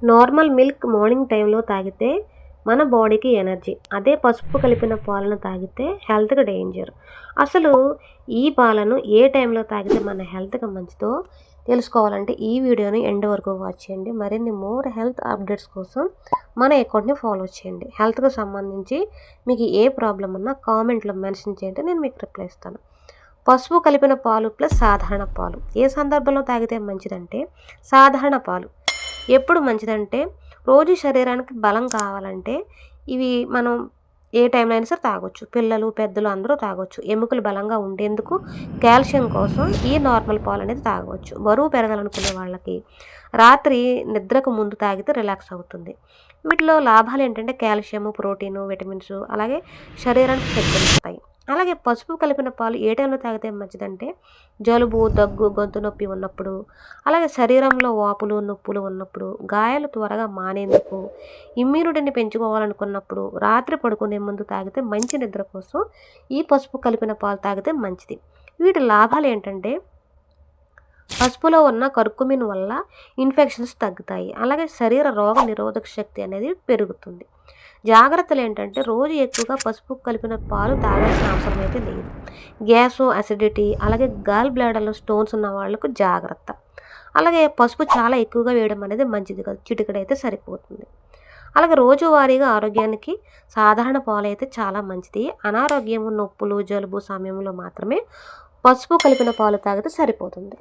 Normal milk morning టైంలో తాగితే మన బాడీకి ఎనర్జీ. అదే పసుపు కలిపిన పాలను తాగితే హెల్త్‌కి డేంజర్. అసలు ఈ పాలను ఏ టైంలో తాగితే మన హెల్త్‌కి మంచిదో తెలుసుకోవాలంటే ఈ వీడియోని ఎండ్ వరకు వాచ్ చేయండి. మరిన్ని మోర్ హెల్త్ అప్డేట్స్ కోసం మన అకౌంట్‌ని ఫాలో చేయండి. హెల్త్‌కి సంబంధించి మీకు ఏ ప్రాబ్లమ్ ఉన్నా కామెంట్‌లో మెన్షన్ చేయండి. నేను మీకు రిప్లై ఇస్తాను. పసుపు కలిపిన పాలు ప్లస్ సాధారణ పాలు ఏ సందర్భంలో తాగితే మంచిదంటే సాధారణ పాలు ఎప్పుడు మంచిదంటే రోజు శరీరానికి బలం కావాలంటే ఇవి మనం ఏ టైంలో అయినా సరే తాగొచ్చు. పిల్లలు పెద్దలు అందరూ తాగొచ్చు. ఎముకలు బలంగా ఉండేందుకు కాల్షియం కోసం ఈ నార్మల్ పాలు అనేది తాగవచ్చు. బరువు పెరగాలనుకునే వాళ్ళకి రాత్రి నిద్రకు ముందు తాగితే రిలాక్స్ అవుతుంది. వీటిలో లాభాలు ఏంటంటే కాల్షియము, ప్రోటీను, విటమిన్స్ అలాగే శరీరానికి శక్తినిస్తాయి. అలాగే పసుపు కలిపిన పాలు ఏ టైంలో తాగితే మంచిదంటే జలుబు, దగ్గు, గొంతు నొప్పి ఉన్నప్పుడు, అలాగే శరీరంలో వాపులు, నొప్పులు ఉన్నప్పుడు, గాయాలు త్వరగా మానేందుకు, ఇమ్యూనిటీని పెంచుకోవాలనుకున్నప్పుడు, రాత్రి పడుకునే ముందు తాగితే మంచి నిద్ర కోసం ఈ పసుపు కలిపిన పాలు తాగితే మంచిది. వీటి లాభాలు ఏంటంటే పసుపులో ఉన్న కర్కుమిన్ వల్ల ఇన్ఫెక్షన్స్ తగ్గుతాయి. అలాగే శరీర రోగ నిరోధక శక్తి అనేది పెరుగుతుంది. జాగ్రత్తలు ఏంటంటే రోజు ఎక్కువగా పసుపు కలిపిన పాలు తాగాల్సిన అవసరం అయితే లేదు. గ్యాసు, అసిడిటీ అలాగే గాల్ బ్లాడర్లో స్టోన్స్ ఉన్న వాళ్ళకు జాగ్రత్త. అలాగే పసుపు చాలా ఎక్కువగా వేయడం అనేది మంచిది కాదు. చిటికెడైతే సరిపోతుంది. అలాగే రోజువారీగా ఆరోగ్యానికి సాధారణ పాలు అయితే చాలా మంచిది. అనారోగ్యము, నొప్పులు, జలుబు సమయంలో మాత్రమే పసుపు కలిపిన పాలు తాగితే సరిపోతుంది.